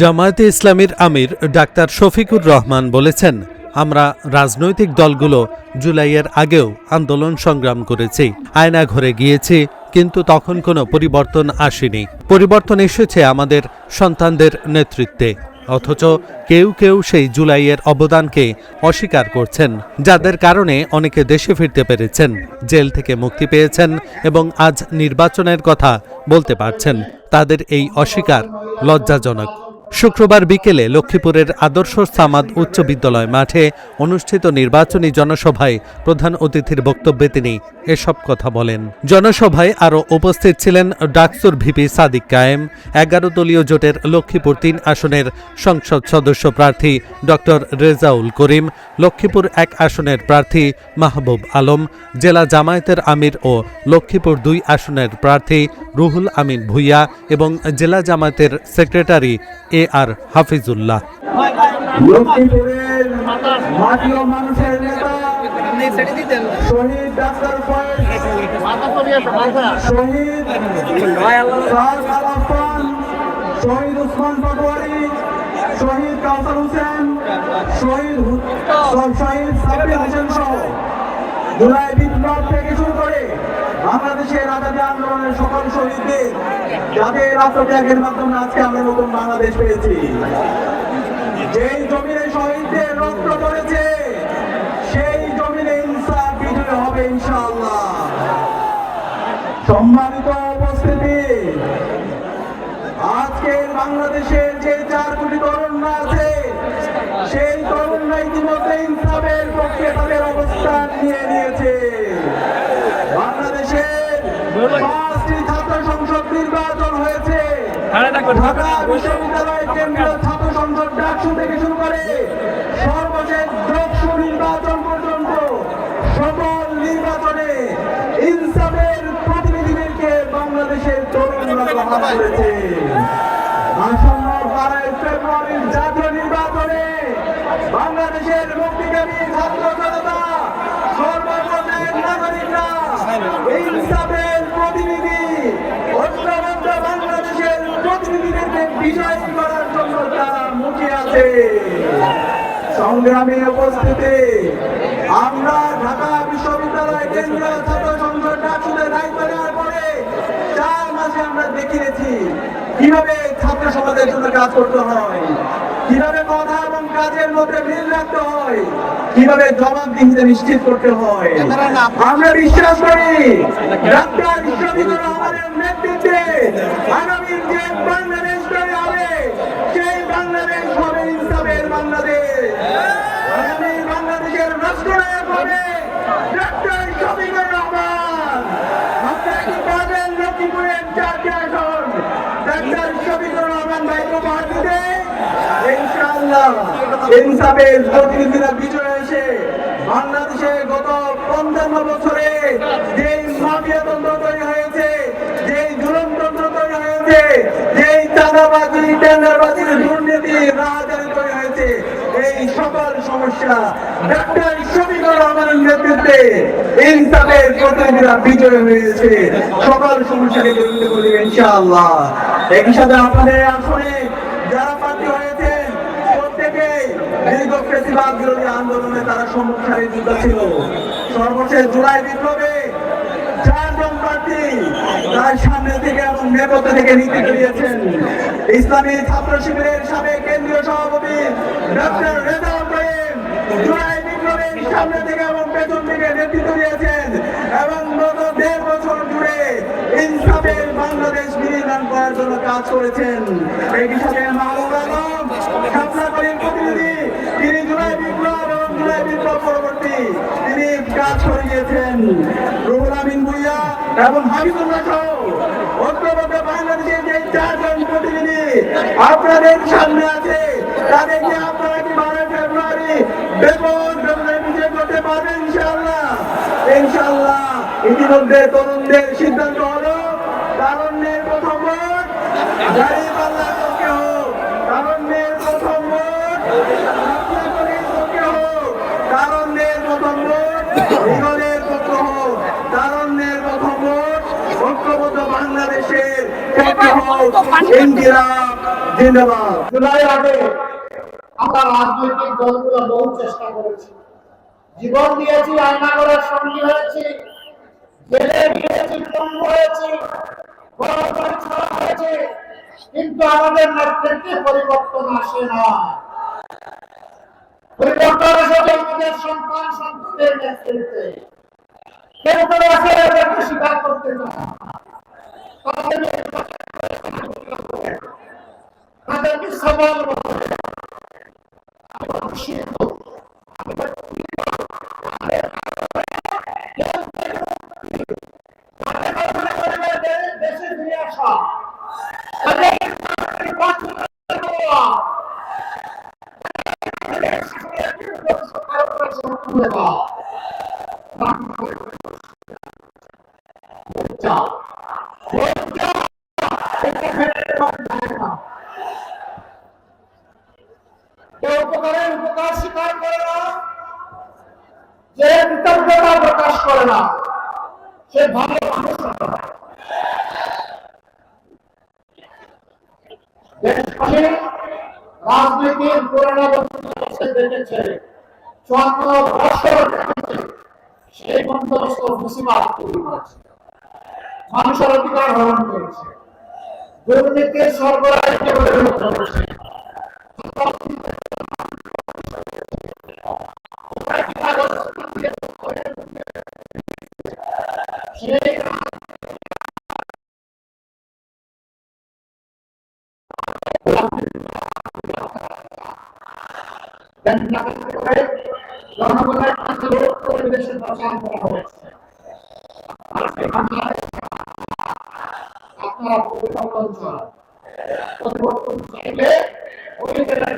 জামায়াতে ইসলামীর আমির ডাক্তার শফিকুর রহমান বলেছেন, আমরা রাজনৈতিক দলগুলো জুলাইয়ের আগেও আন্দোলন সংগ্রাম করেছি, আয়নাঘরে গিয়েছি, কিন্তু তখন কোনো পরিবর্তন আসেনি। পরিবর্তন এসেছে আমাদের সন্তানদের নেতৃত্বে। অথচ কেউ কেউ সেই জুলাইয়ের অবদানকে অস্বীকার করছেন, যাদের কারণে অনেকে দেশে ফিরতে পেরেছেন, জেল থেকে মুক্তি পেয়েছেন এবং আজ নির্বাচনের কথা বলতে পারছেন। তাদের এই অস্বীকার লজ্জাজনক। শুক্রবার বিকেলে লক্ষ্মীপুরের আদর্শ সামাদ উচ্চ বিদ্যালয় মাঠে অনুষ্ঠিত নির্বাচনী জনসভায় প্রধান অতিথির বক্তব্যে তিনি এসব কথা বলেন। জনসভায় আরও উপস্থিত ছিলেন ডাকসুর ভিপি সাদিক কায়েম, 11 দলীয় জোটের লক্ষ্মীপুর 3 আসনের সংসদ সদস্য প্রার্থী ডক্টর রেজাউল করিম, লক্ষ্মীপুর 1 আসনের প্রার্থী মাহবুব আলম, জেলা জামায়াতের আমির ও লক্ষ্মীপুর 2 আসনের প্রার্থী রুহুল আমিন ভুইয়া এবং জেলা জামায়াতের সেক্রেটারি আর হাফিজুল্লাহ। লক্ষ্মীপুরের মাটি ও মানুষের নেতা শহীদ ডাক্তার শহীদ শহীদ উসমান পাটোয়ারি, শহীদ কাউসার হোসেন, শহীদ সাব্বির হোসেন সহ জুলাই বিপ্লব থেকে শুরু করে বাংলাদেশের আজাদী আন্দোলনের সকল শহীদদের যাদের আত্মত্যাগের মাধ্যমে আজকে আমরা নতুন বাংলাদেশ পেয়েছি। যেই জমিনে শহীদদের রক্ত পড়েছে সেই জমিনে ইনসাফ বিজয় হবে ইনশাআল্লাহ। সম্মানিত উপস্থিতি, আজকের বাংলাদেশের যে 4 কোটি তরুণরা আছে সেই তরুণরা ইতিমধ্যে ইনসাফের পক্ষে তাদের অবস্থান নিয়ে নিয়েছে। বাংলাদেশের 5টি ছাত্র সংসদ নির্বাচন হয়েছে। ঢাকা বিশ্ববিদ্যালয় কেন্দ্রীয় ছাত্র সংসদ ডাকসু থেকে শুরু করে সর্বশেষ লোকসভা নির্বাচন পর্যন্ত সকল নির্বাচনে ইনসাফের প্রতিনিধিদেরকে বাংলাদেশের তরুণরা গ্রহণ করেছে। আসন্ন 12 ফেব্রুয়ারির জাতীয় নির্বাচনে বাংলাদেশের মুক্তিকামী ছাত্র জনতা সর্বপর্যায়ের নাগরিকরা ইনসাফের প্রতিনিধি ঐক্যবদ্ধ বাংলাদেশের প্রতিনিধিদেরকে বিজয়ী করার জন্য তারা মুখে আছে। সংগ্রামী উপস্থিতি, আমরা ঢাকা বিশ্ববিদ্যালয় কেন্দ্রীয় ছাত্র সংসদ ডাকসুতে দায়িত্ব নেওয়ার পরে 4 মাসে আমরা দেখিয়েছি কিভাবে ছাত্র সমাজের জন্য কাজ করতে হয়, কিভাবে কথা এবং কাজের মধ্যে মিল রাখতে হয়, কিভাবে জবাবদিহিতা নিশ্চিত করতে হয়। আমরা বিশ্বাস করি ডাক্তার শফিকুর রহমানের নেতৃত্বে আগামী যে বাংলাদেশ তৈরি হবে সেই বাংলাদেশ হবে ইনসাফের বাংলাদেশ। আগামী বাংলাদেশের রাষ্ট্রনায়ক হবে ডাক্তার শফিকুর রহমান। আপনারা কি পাবেন লক্ষ্মীপুরের 4টি আসন ডাক্তার শফিকুর রহমান ভাইকে ভোট দিতে? ইনশাআল্লাহ ইনসাফের প্রতিনিধিরা বিজয় এসে বাংলাদেশে গত 55 বছরে যে মাফিয়াতন্ত্র তৈরি হয়েছে, যে জুলুমতন্ত্র তৈরি হয়েছে, যে চাঁদাবাজি টেন্ডারবাজির দুর্নীতি রাজনীতি তৈরি হয়েছে, এই সকল সমস্যা ডাক্তার শফিকুর রহমানের নেতৃত্বে ইনসাফের প্রতিনিধিরা বিজয় হয়েছে। সকল সমস্যাকে বিরোধিতা করবে ইনশাআল্লাহ। একই সাথে আপনাদের আসনে যারা প্রার্থী হয়েছেন প্রত্যেকে দীর্ঘ ফেসিবাদ বিরোধী আন্দোলনে তারা সম্মুখসারী যোদ্ধা ছিল। সর্বশেষ জুলাই বিপ্লবে 4 জন প্রার্থী তার সামনে থেকে এবং নেপথ্য থেকে নেতৃত্ব দিয়েছেন। ইসলামী ছাত্র শিবিরের সাবেক কেন্দ্রীয় সভাপতি ডক্টর রেজাউল করিম জুলাই বিপ্লবের সামনে থেকে এবং পেছন থেকে নেতৃত্ব দিয়েছেন এবং গত 1.5 বছর জুড়ে ইনসাফের বাংলাদেশ নির্মাণ করার জন্য কাজ করেছেন। এই হিসাবে মাহবুব আলম শাপলা করিম প্রতিনিধি, তিনি জুলাই বিপ্লব এবং জুলাই বিপ্লব পরবর্তী তিনি কাজ করে গিয়েছেন। রুহুল আমিন ভুইয়া এবং হাফিজুল্লাহ সহ ঐক্যবদ্ধ বাংলাদেশের যে 4 জন প্রতিনিধি আপনাদের সামনে আছে, তাদেরকে আপনারা কি 12 ফেব্রুয়ারি বিজয় করতে পারবেন ইনশাআল্লাহ? ইনশাআল্লাহ। ইতিমধ্যে তরুণদের সিদ্ধান্ত হলো তারুণ্যের প্রথম ভোট গাড়িব আল্লাহর পক্ষে হোক, তারুণ্যের প্রথম ভোট পক্ষে হোক, তারুণ্যের প্রথম ভোট জীবনের পক্ষে হোক, তারুণ্যের প্রথম ভোট ঐক্যবদ্ধ বাংলাদেশের পক্ষে হোক। ইনকিলাব জিন্দাবাদ। জুলাইয়ের আগে আমরা রাজনৈতিক দলগুলো বহু চেষ্টা করেছি, জীবন দিয়েছি, আয়না করার সঙ্গী হয়েছি, জেলে গিয়েছি, পঙ্গু হয়েছি, গণতন্ত্র ছাড়া হয়েছে, কিন্তু আমাদের নেতৃত্বে পরিবর্তন আসে না। পরিবর্তন এসেছে আমাদের সন্তান সন্ততিদের নেতৃত্বে। কেউ কেউ আছে এদেরকে স্বীকার করতে চায় না। তাদেরকে সবল বলে। দেশে ফিরে আসা কেউ উপকারের উপকার স্বীকার করে না, যে কৃতজ্ঞতা প্রকাশ করে না, সে ভালো মানুষ নয়। দেশবাসী রাজনীতির পুরোনো বন্দোবস্ত দেখেছে, 54 বছর দেখেছে, সেই বন্দোবস্ত মুসিবত তৈরি করেছে, মানুষের অধিকার হরণ করেছে, দুর্নীতির সরবরাহকে পরিণত করেছে। সেই জনগণের কাছে পরিবেশের প্রচার করা হয়েছে। আপনারা পরিবর্তন চান, পরিবর্তন চাইলে ওই জেলায়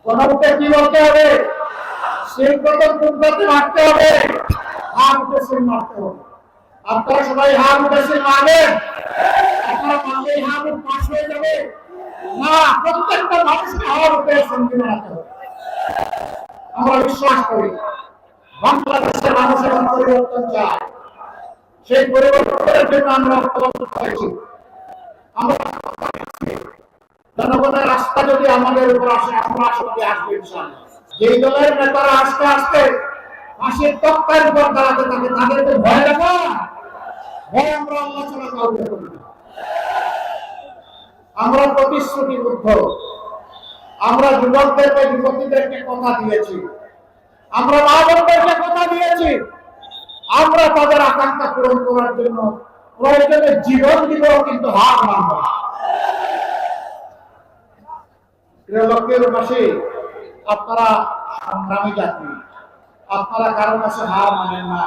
গণভোটে কি বলতে হবে, শিল্পত কুমড়াতে মারতে হবে, হাত উঠেছে মারতে হবে। আপনারা সবাই হাত উঠেছে মারবেন, আপনারা মারলেই হাত পাশ হয়ে যাবে না, প্রত্যেকটা মানুষকে হাত উঠে সঙ্গী বানাতে হবে। আমরা বিশ্বাস করি বাংলাদেশের মানুষের পরিবর্তন চায়, সেই পরিবর্তনের জন্য আমরা ঐক্যবদ্ধ হয়েছি। আমরা জনগণের রাস্তা যদি আমাদের উপর আসে, আমরা আসলে আসবে ইনশাআল্লাহ। যেই দলের নেতারা আস্তে আস্তে ফাঁসির তক্তার উপর দাঁড়াতে থাকে, তাদেরকে ভয় দেখা ভয় আমরা আল্লাহ ছাড়া কাউকে করি না। আমরা প্রতিশ্রুতিবদ্ধ, আমরা যুবকদেরকে যুবতীদেরকে কথা দিয়েছি, আমরা মা বোনদেরকে কথা দিয়েছি, আমরা তাদের আকাঙ্ক্ষা পূরণ করার জন্য প্রয়োজনে জীবন দিব, কিন্তু হার মানব না। লক্ষ্যের পাশে আপনারা সংগ্রামী জাতি, আপনারা কারো কাছে হার মানেন না।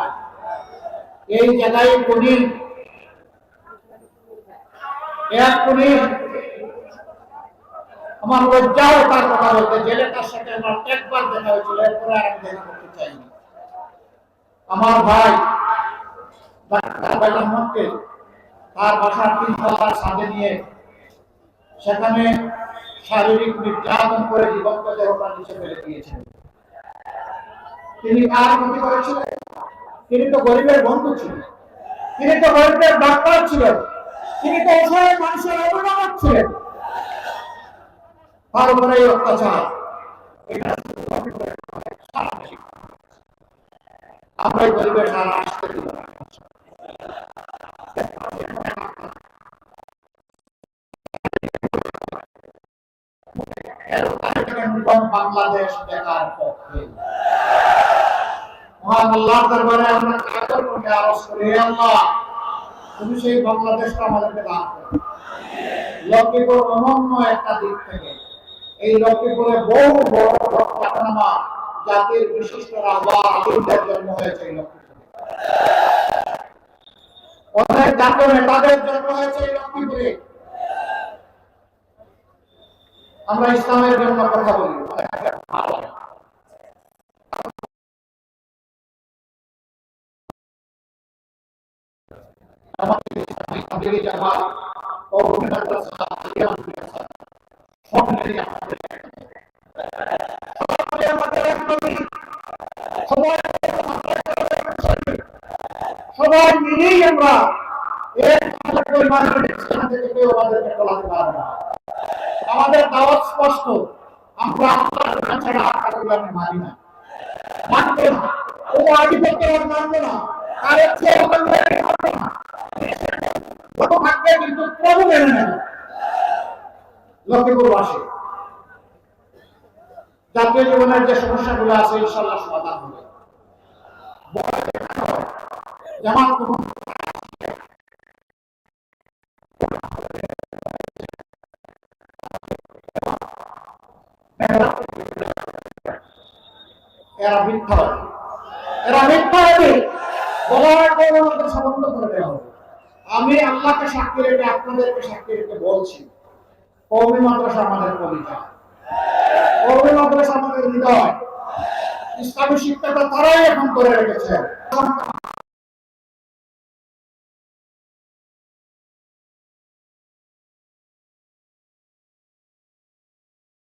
এই জায়গায় কোনি আমার লজ্জাও তার কথা বলতে, জেলে তার সাথে আমার একবার দেখা হয়েছিল, এরপরে আর আমি দেখা করতে চাইনি। আমার ভাই ডাক্তার ভাই আহমদকে তার বাসার 3 তলার ছাদে নিয়ে সেখানে শারীরিক নির্যাতন করে জীবন্ত দেহটা নিচে ফেলে দিয়েছেন। তিনি কার ক্ষতি করেছিলেন? তিনি তো গরিবের বন্ধু ছিলেন, তিনি তো গরিবের ডাক্তার ছিলেন, তিনি তো অসহায় মানুষের অবদান ছিলেন। তার উপরে এই অত্যাচার, আমরা গরিবের সারা আসতে দিব না। বাংলাদেশ দেখার পক্ষে মহান আল্লাহর দরবারে আমরা কাতর করে আরজ করি, হে আল্লাহ তুমি সেই বাংলাদেশটা আমাদেরকে দান করো। লক্ষ্মীপুর অনন্য একটা দিক থেকে, এই লক্ষ্মীপুরে বহু বড় ঘটনা জাতির বিশিষ্ট রাজনীতির জন্ম হয়েছে। এই লক্ষ্মীপুরে অনেক জাতীয় নেতাদের জন্ম হয়েছে এই লক্ষ্মীপুরে। আমরা ইসলামের জন্য কথা বলি, সবাই মিলেই আমরা মাইনরিটি সেখান থেকে কেউ আমাদেরকে টলাতে পারবে না। আমাদের দাওয়াত স্পষ্ট, আমরা আল্লাহ ছাড়া আর কাউকে আমি মানি না, মানবো না, ও আধিপত্য মানবো না, আরেক চেয়ে মানবো না, কত থাকবে কিন্তু প্রভু মেনে নেবে। লক্ষ্মীপুরবাসী, জাতীয় জীবনের যে সমস্যাগুলো আছে ইনশাআল্লাহ সমাধান হবে। জামাত কোনো এরা মিথ্যাবাদী, এরা মিথ্যাবাদী বলার কোনো সম্বন্ধ করে দেওয়া হবে। আমি আল্লাহকে সাক্ষী রেখে আপনাদেরকে সাক্ষী রেখে বলছি, কওমি মাদ্রাসা আমাদের কলিজা, কওমি মাদ্রাসা আমাদের হৃদয়। ইসলামী শিক্ষাটা তারাই এখন করে রেখেছে।